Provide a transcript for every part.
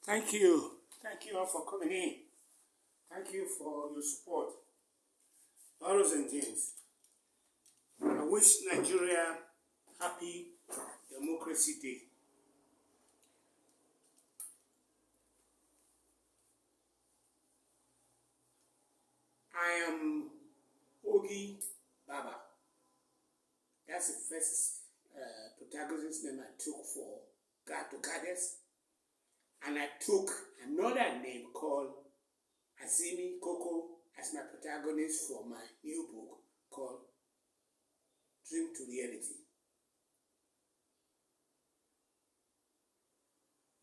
Thank you. Thank you all for coming in. Thank you for your support. Laurels and James, I wish Nigeria happy Democracy Day. I am Ogi Baba. That's the first protagonist name I took for God to Goddess. And I took another name called Azimi Koko as my protagonist for my new book called Dream to Reality.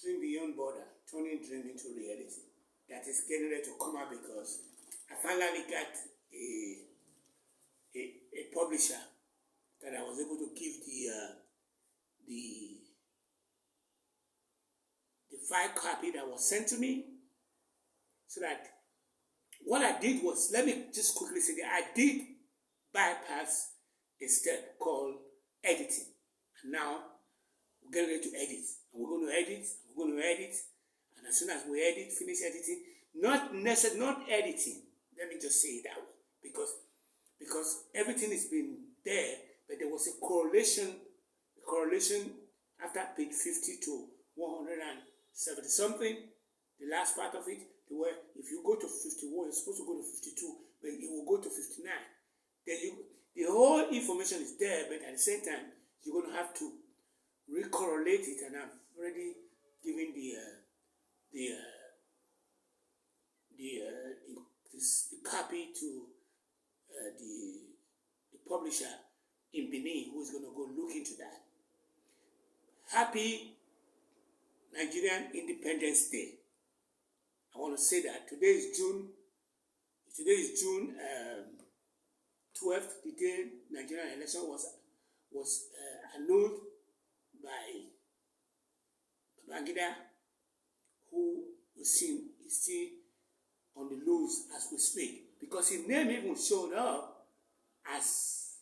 Dream Beyond Border, turning dream into reality. That is getting ready to come out because I finally got a publisher that I was able to give the file copy that was sent to me, so that what I did was, let me just quickly say that I did bypass a step called editing. And now we're getting ready to edit. And we're going to edit, and as soon as we finish editing, not editing, let me just say it that way, because everything has been there, but there was a correlation after page 50 to 170 something, the last part of it, where if you go to 51, you're supposed to go to 52, but it will go to 59. Then the whole information is there, but at the same time, you're going to have to recorrelate it, and I've already given the copy to the publisher in Benin, who is going to go look into that. Happy Nigerian Independence Day. I want to say that today is June 12th, the day Nigerian election was annulled by Babangida, who is still on the loose as we speak, because his name even showed up as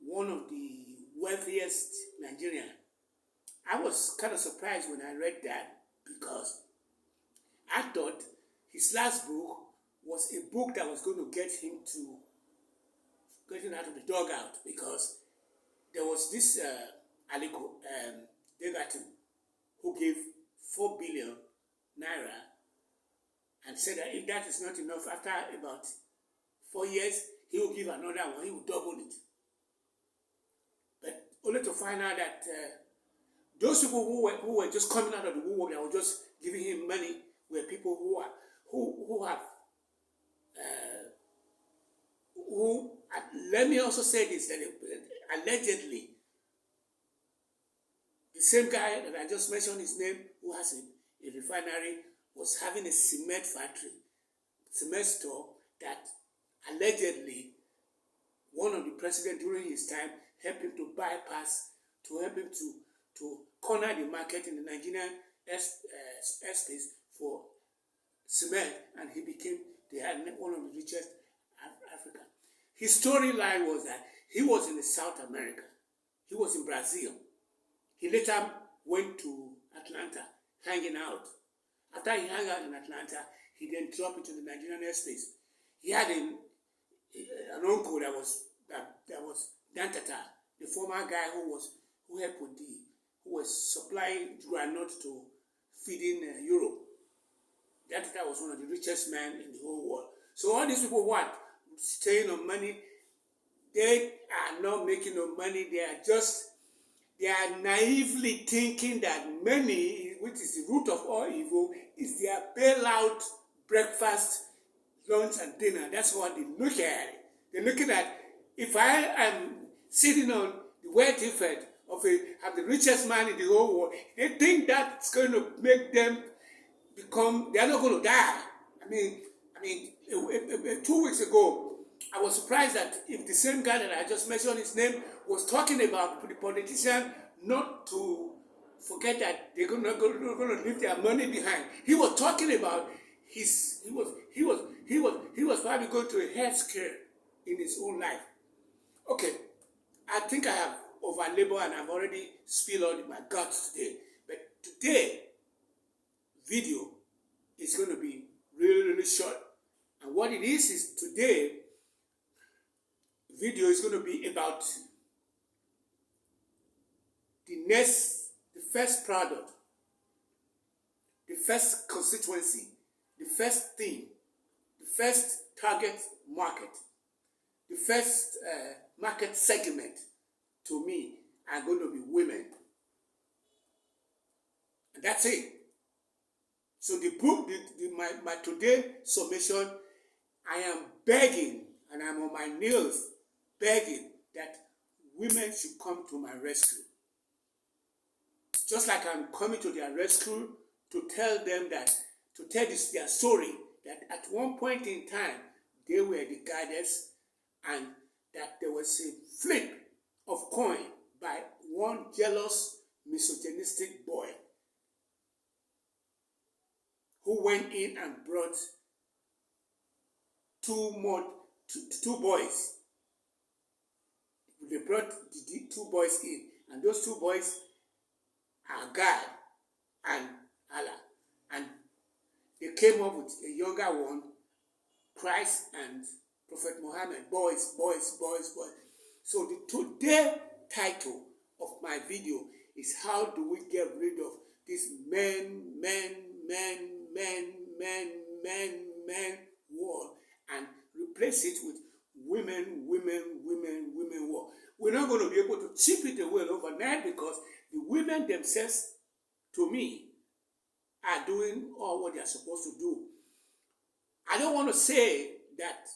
one of the wealthiest Nigerians. I was kind of surprised when I read that, because I thought his last book was a book that was going to get him out of the dugout, because there was this Aliko Degatun who gave 4 billion naira and said that if that is not enough, after about 4 years, he will give another one, he will double it. But only to find out that those people who were just coming out of the woodwork that were just giving him money were people let me also say this, that allegedly the same guy that I just mentioned his name, who has a refinery, was having a cement store that allegedly one of the presidents during his time helped him to corner the market in the Nigerian airspace for cement, and he became one of the richest African. His storyline was that he was in South America. He was in Brazil. He later went to Atlanta, hanging out. After he hung out in Atlanta, he then dropped into the Nigerian airspace. He had an uncle that was Dantata, the former guy who was supplying granite to feeding Europe. Dantata was one of the richest men in the whole world. So all these people staying on money. They are not making no money. They are naively thinking that money, which is the root of all evil, is their bailout, breakfast, lunch, and dinner. That's what they look at. They're looking at, if I am sitting on the wealth effect of the richest man in the whole world, they think that's going to make them they are not going to die. I mean, 2 weeks ago, I was surprised that if the same guy that I just mentioned his name was talking about the politician not to forget that they're going to leave their money behind. He was talking about he was probably going to a health scare in his own life. Okay, I think I have over-labored and I've already spilled all my guts today. But today, video is going to be really, really short. And what it is today, video is going to be about the first product, the first constituency, the first thing, the first target market, the first market segment to me are going to be women. And that's it. So the book, my today summation, I am begging, and I'm on my knees begging that women should come to my rescue. Just like I'm coming to their rescue to tell them that, to tell their story, that at one point in time, they were the goddess, and that there was a flip of coin by one jealous, misogynistic boy who went in and brought two boys. They brought the two boys in, and those two boys are God and Allah. And they came up with a younger one, Christ and Prophet Muhammad. Boys. So the today title of my video is how do we get rid of this men war and replace it with women war. We're not going to be able to chip it away overnight because the women themselves, to me, are doing all what they're supposed to do. I don't want to say that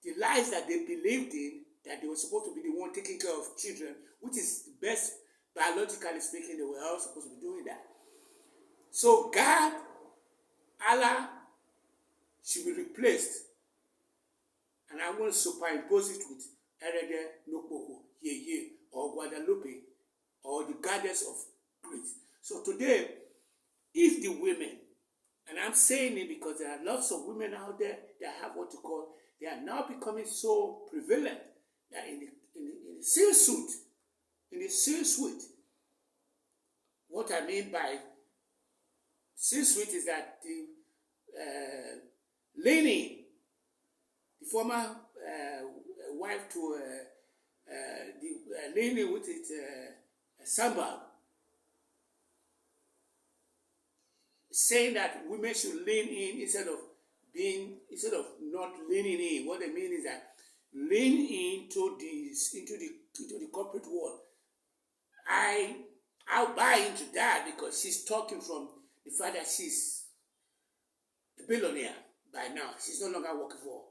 the lies that they believed in, that they were supposed to be the one taking care of children, which is the best, biologically speaking, they were all supposed to be doing that. So God, Allah, should be replaced. And I want to superimpose it with Erede Nokpoko, Yeye, or Guadalupe, or the goddess of Greece. So today, if the women, and I'm saying it because there are lots of women out there that have what you call, they are now becoming so prevalent that in the C-suite, what I mean by C-suite is that the Lenny, the former wife to Lenny with it, Samba, saying that women should lean in instead of not leaning in. What they mean is that lean into the corporate world. I'll buy into that because she's talking from the fact that she's a billionaire by now. She's no longer working for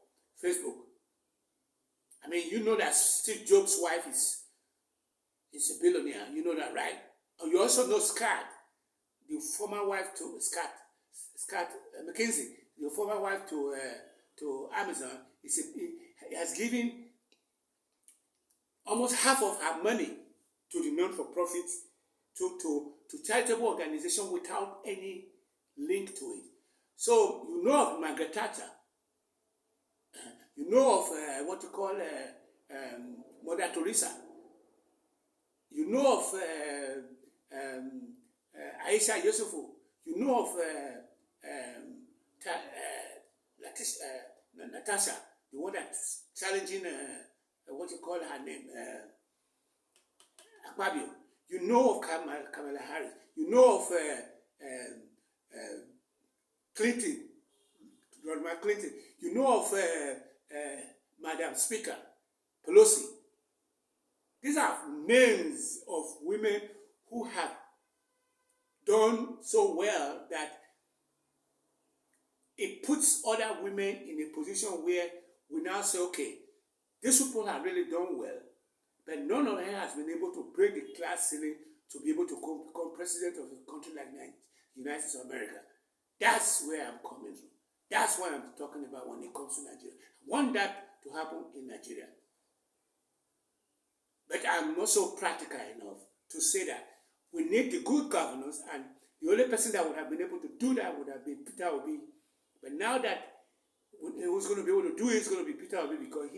Facebook. I mean, you know that Steve Jobs' wife is a billionaire. You know that, right? And you also know Scott, the former wife to Scott McKinsey, the former wife to Amazon, has given almost half of her money to the non-for-profits, to charitable organization without any link to it. So you know of Margaret Thatcher, you know of what you call Mother Teresa, you know of Aisha Yusufu, you know of Natasha, the one that's challenging what you call her name, Akpabio. You know of Kamala Harris. You know of Clinton, Ronald Clinton. You know of Madam Speaker Pelosi. These are names of women who have done so well that it puts other women in a position where we now say, okay, these people have really done well, but none of them has been able to break the class ceiling to be able to become president of a country like the United States of America. That's where I'm coming from. That's what I'm talking about when it comes to Nigeria. I want that to happen in Nigeria. But I'm also practical enough to say that we need the good governors, and the only person that would have been able to do that would have been Peter Obi. But now that who's going to be able to do it is going to be Peter Obi, because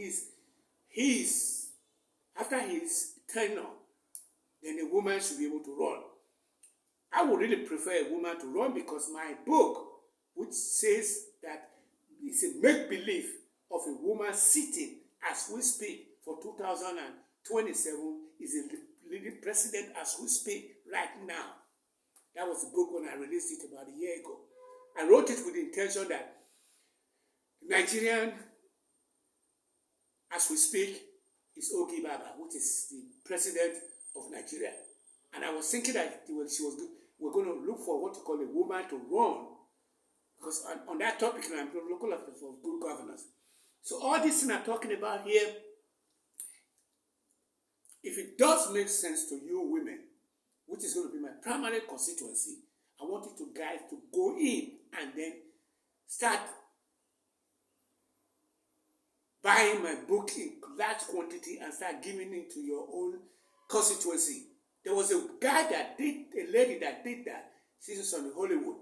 he's after his tenure, then a woman should be able to run. I would really prefer a woman to run, because my book, which says that it's a make-believe of a woman sitting as we speak for 2027, is a leading president as we speak right now. That was the book when I released it about a year ago. I wrote it with the intention that Nigerian, as we speak, is Ogi Baba, which is the president of Nigeria. And I was thinking that we're going to look for what you call a woman to run, because on that topic, I'm looking for good governance. So all this thing I'm talking about here, if it does make sense to you women, which is going to be my primary constituency, I want you guys to go in and then start buying my book in large quantity and start giving it to your own constituency. There was a lady that did that. She's on Hollywood.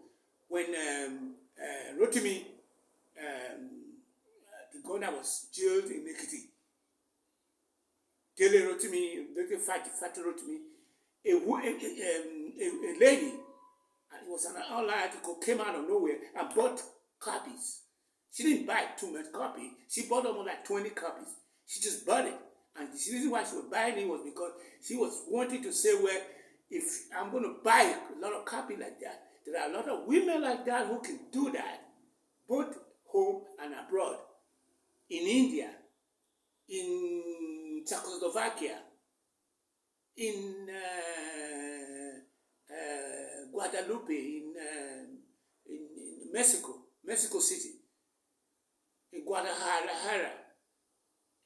When Rotimi, the governor, was jailed in Ekiti. Dele Rotimi, Fati Rotimi, a lady, and it was an online article, came out of nowhere and bought copies. She didn't buy too much copy. She bought almost like 20 copies. She just bought it. And the reason why she was buying it was because she was wanting to say, well, if I'm going to buy a lot of copy like that, there are a lot of women like that who can do that, both home and abroad. In India, in Czechoslovakia, in Guadalupe, in Mexico City, in Guadalajara,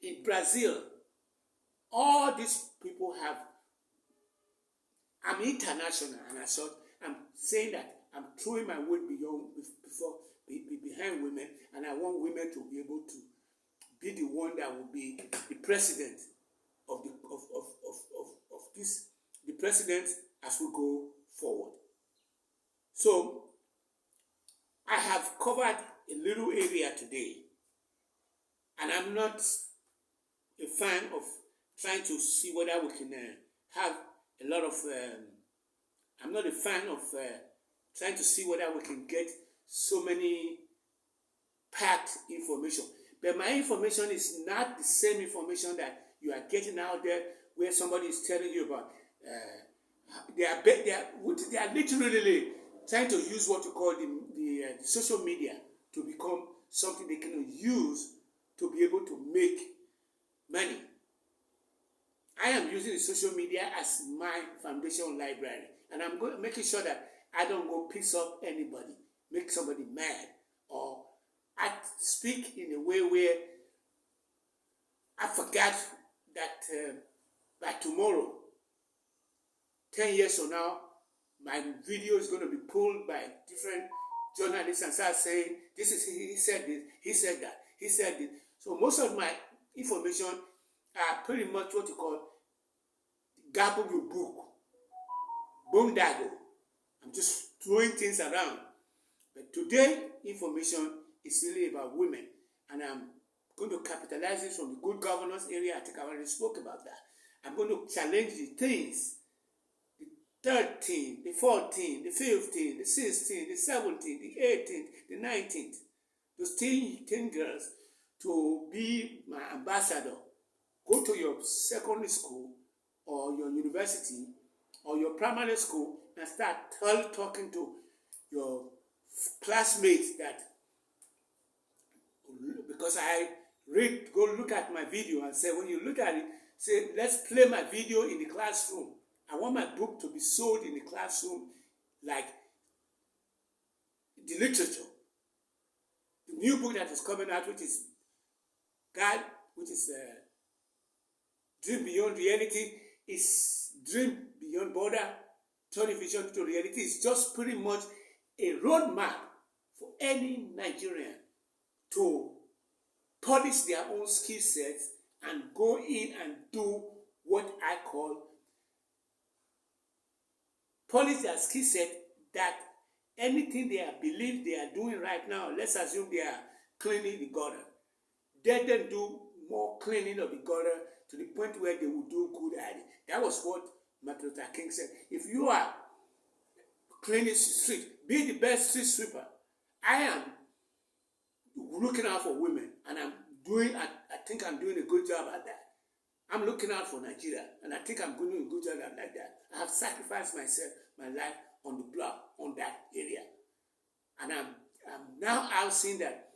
in Brazil. All these people have, I'm international, and I'm saying that I'm throwing my weight behind women, and I want women to be able to be the one that will be the president of the president as we go forward. So I have covered a little area today, and I'm not a fan of trying to see whether we can have a lot of, I'm not a fan of trying to see whether we can get so many packed information. But my information is not the same information that you are getting out there, where somebody is telling you about. They are literally trying to use what you call the social media to become something they can use to be able to make money. I am using the social media as my foundation library, and I'm making sure that I don't go piss off anybody, make somebody mad, or I speak in a way where I forgot that by tomorrow, 10 years from now, my video is going to be pulled by different journalists and start saying, he said this, he said that, he said this. So most of my information are pretty much what you call garble your book, boondaggle. I'm just throwing things around. But today, information is really about women, and I'm going to capitalize it from the good governance area. I think I already spoke about that. I'm going to challenge the things, the 13th, the 14th, the 15th, the 16th, the 17th, the 18th, the 19th, those 10 girls to be my ambassador. Go to your secondary school or your university or your primary school and start talking to your classmates that, because I go look at my video and say, when you look at it, say, let's play my video in the classroom. I want my book to be sold in the classroom like the literature. The new book that is coming out, which is Dream Beyond Reality, is Dream Beyond Border, turning vision to reality. It's just pretty much a roadmap for any Nigerian to polish their own skill sets and go in and do what I call polish their skill set, that anything they believe they are doing right now, let's assume they are cleaning the gutter. Let them do more cleaning of the gutter to the point where they will do good at it. That was what Martin Luther King said. If you are clean the street, be the best street sweeper. I am looking out for women, and I think I'm doing a good job at that. I'm looking out for Nigeria, and I think I'm doing a good job at like that. I have sacrificed myself, my life on the block, on that area. And I'm now out seeing that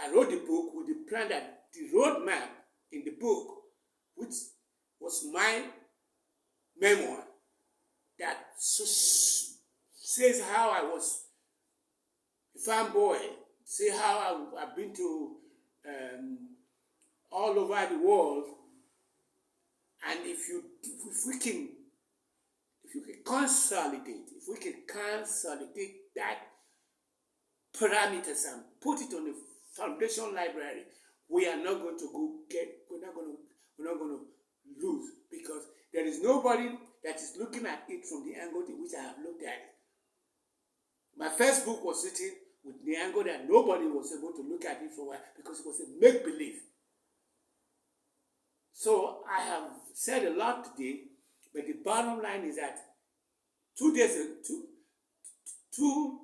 I wrote the book with the plan that the roadmap in the book, which was my memoir, that says how I was a farm boy, say how I've been to all over the world, and if we can consolidate that parameters and put it on the foundation library, we are not going to we're not going to lose, because there is nobody that is looking at it from the angle in which I have looked at it. My first book was written with the angle that nobody was able to look at it for a while, because it was a make-believe. So I have said a lot today, but the bottom line is that 2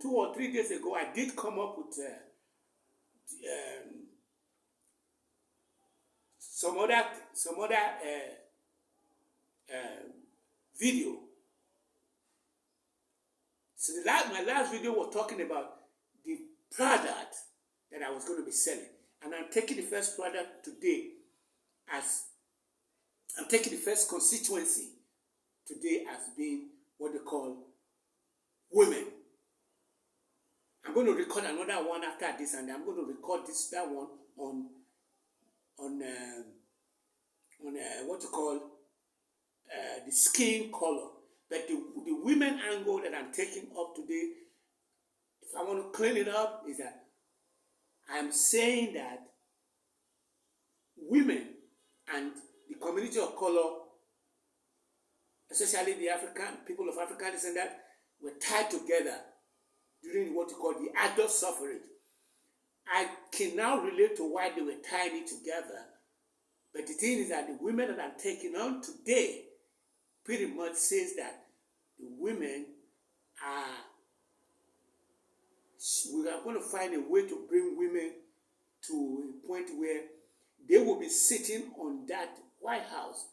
or 3 days ago, I did come up with some other video. So my last video was talking about the product that I was going to be selling, and I'm taking the first product today as I'm taking the first constituency today as being what they call women. I'm going to record another one after this, and I'm going to record that one on what you call the skin color. But the women angle that I'm taking up today, if I want to clean it up, is that I'm saying that women and the community of color, especially the people of African descent, that were tied together during what you call the adult suffrage. I can now relate to why they were tying it together. But the thing is that the women that I'm taking on today pretty much says that the women we are going to find a way to bring women to a point where they will be sitting on that White House